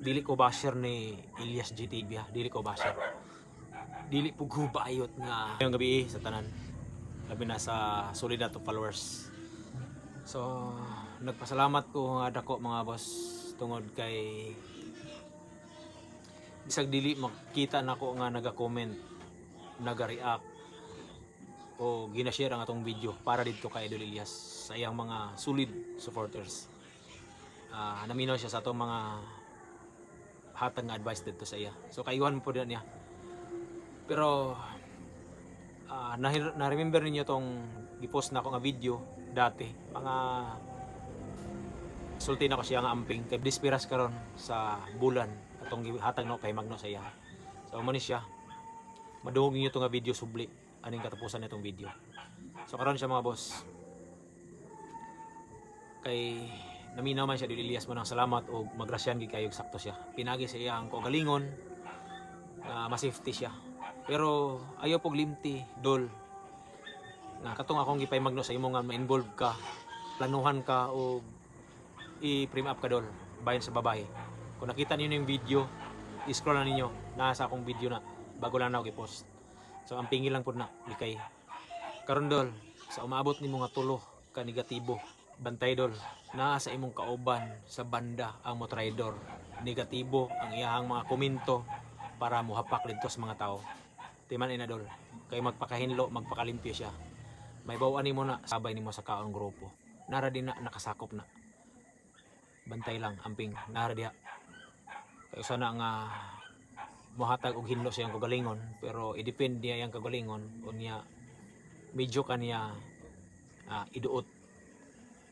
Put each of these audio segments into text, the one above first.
dili ko basher ni Elias GTV, dili ko basher. Dili po gubayot nga ngayong gabi sa tanan. Labi na sa solid na to followers. So, nagpasalamat ko nga dako mga boss tungod kay bisag dili makita nako nga naga-comment, naga-react o gina-share ang atong video para dito kay Idol Elias sa iyang mga solid supporters. Naminaw siya sa atong mga hatag nga advice dito sa iya. So kayuhan po din niya. Pero na-remember ninyo tong i-post na ako nga video dati. Mga sulti na ko siya nga amping kay dispiras karon sa bulan atong hatag no kay magno sa iya. So mo ni siya. Madungog niyo to nga video subli aning katapusan nitong video. So karon siya mga boss. Kay naminaw man siya Idol Elias mo ng salamat o magrasyan gid kayo sakto siya. Pinagi sa iya ang kagalingon na ma-safety siya. Pero ayaw pog limti dol. Na katong akong gipay magno sa imo nga ma-involve ka, planuhan ka o i-frame up ka dol bayan sa babae. Kung nakita niyo yung video, i-scroll na ninyo. Nasa akong video na bago lang na ako i-post. So ang pingil lang po na likay. Karon dol, sa umaabot nimo nga tulo ka negatibo, bantay dol, naa sa imong kauban sa banda ang motraidor. Negatibo ang iyahang mga komento para muhapak dito sa mga tao. Timan ina dol, kay magpakahinlo, magpakalimpyo siya. May bawaan nimo na sabay nimo sa kaong grupo. Nara din na nakasakop na. Bantay lang amping nara diha. Kay sana nga mohatag og hinlo siyang kagalingon, pero i-depend niya yang kagalingon unya medyo kaniya iduot.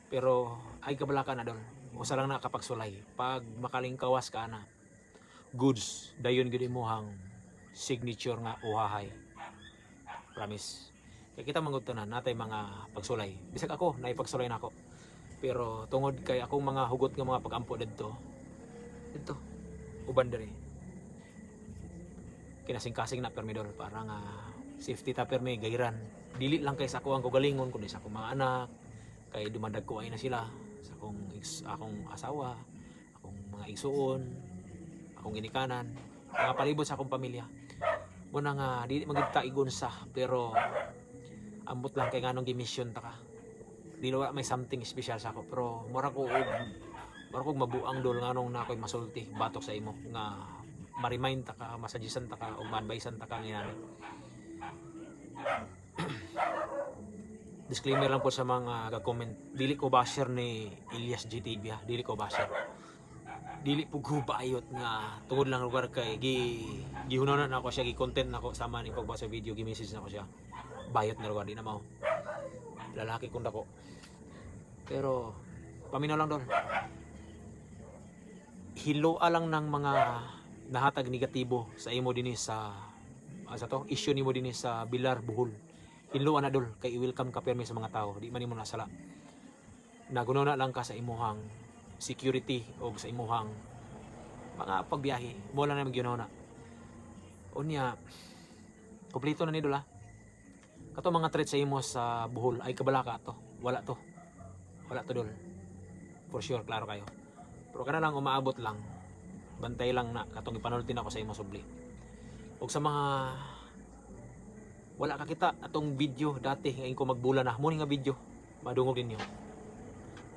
Pero ay kabalaka na dol. Usa lang na kapag sulay. Pag makalingkawas ka na, goods dayon gid imong signature nga uhahay. Promise. Kaya kita mangutanan natay mga pagsulay. Bisag ako naipagsulay nako. Pero tungod kay akong mga hugot nga mga pagampo dito uban diri. Kinasing-kasing na permidor para nga safety ta permi gayran. Dili lang kay sa ako ang kagalingon kundi sa akong mga anak. Kay dumadag ko ay na sila sa akong asawa, akong mga igsuon, akong ginikanan, mga palibot sa akong pamilya. Muna nga dili magita igonsa pero ambot lang kay nganong gimission ta ka. Dili wala may something special sa ako pero mura ko mabuang dol nganong na ako'y masulti batok sa imo nga ma-remind ta ka, masagyasan ta ka o ma-advisean ta ka ngani. Disclaimer lang po sa mga comment, dili ko basher ni Elias GTV, dili ko basher. Dili po gubayot nga tungod lang lugar kay gihunanan ako siya, gi-content nako sama ni pagbasa video, gi-message nako siya. Bayot na lugar di na mao. Lalaki kung dako. Pero paminaw lang dol. Hiloa lang ng mga nahatag negatibo sa imo dinhi sa issue nimo dinhi sa Bilar Bohol. Hinlo na dol kay i-welcome ka permi sa mga tao, di man nimo nasala. Nagunona lang ka sa imuhang security o sa imuhang mga pagbiyahe, mo lang na magyunona. Unya kompleto na ni dol ha. Kato mga threat sa imo sa Bohol ay kabalaka to. Wala to dol. For sure, klaro kayo. Pero kana lang umaabot lang. Bantay lang na katong ipanulti nako sa imo subli. Og sa mga wala ka kita atong video dati nga ingko magbulan na mo nga video madungog ninyo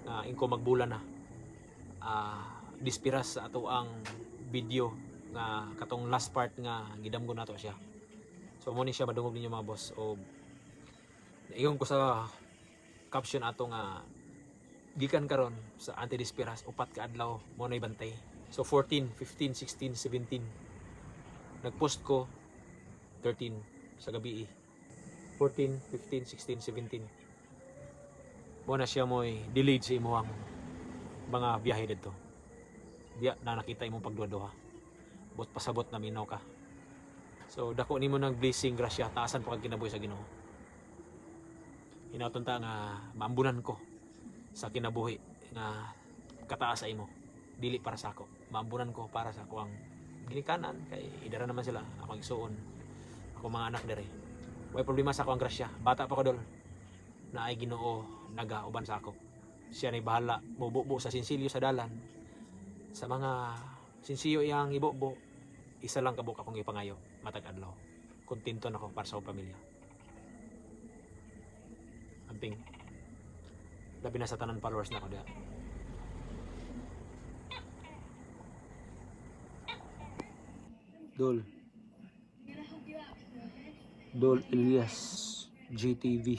nga ingko magbulan na dispiras sa ato ang video nga katong last part nga gidamgo nato siya. So mo ni siya madungog ninyo mga boss. O iyon ko sa caption ato nga gikan karon sa anti-dispiras upat ka adlaw mo na ibantay. So 14, 15, 16, 17 nagpost ko 13 sa gabi 14, 15, 16, 17 mo na siya mo'y delayed sa imuhang mga biyahe dito. Diya na nakita imong pagduha-duha. Bot pasabot na minaw ka. So dako nimo ng blessing grasya taasan pa kag kinabuhi sa Ginoo. Hinaton ta nga maambunan ko sa kinabuhi nga kataas sa imo. Dili para sa ako. Maambunan ko para sa ako ang ginikanan kay idara naman sila akong igsuon ako mga anak dere. Way problema sa ako ang grasya, bata pa ko dol na ay Ginoo nagauban sa ako. Siya ni bahala mububo sa sinsilyo sa dalan sa mga Sinsiyo iyang ibobo, isa lang kabuk akong ipangayo, matag adlaw. Kontento na ako para sa akong pamilya. Amping, labi na sa tanan followers na ako diha. Dol. Dol Elias, GTV.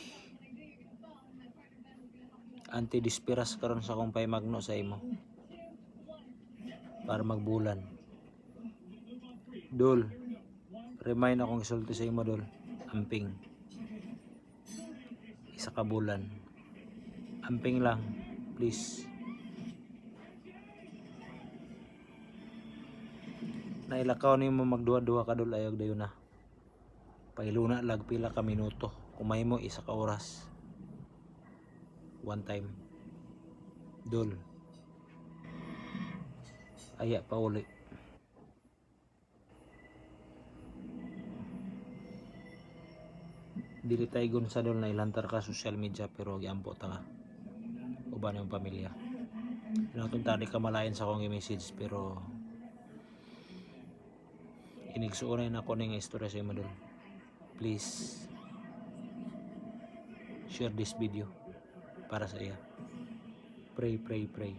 Anti-dispiras karon sa akong paimagno sa imo. Para magbulan. Dol, remind akong isulti sa imo, Dol. Amping. Isa ka bulan. Amping lang, please. Nailakaw ni mo magduwa-duwa ka, Dol, ayog dayon na. Pailuna lag pila ka minuto. Kumay mo isa ka oras. One time. Dol. Aya pa uli. Dili taygon sa, Dol, na ilantar ka social media pero giampo ta ka. Uban yung pamilya. Inatong tali ka malayan sa akong i-message pero inigsuunay na ako ng istorya sa imo, Dol. Please share this video para sa iya. Pray, pray, pray.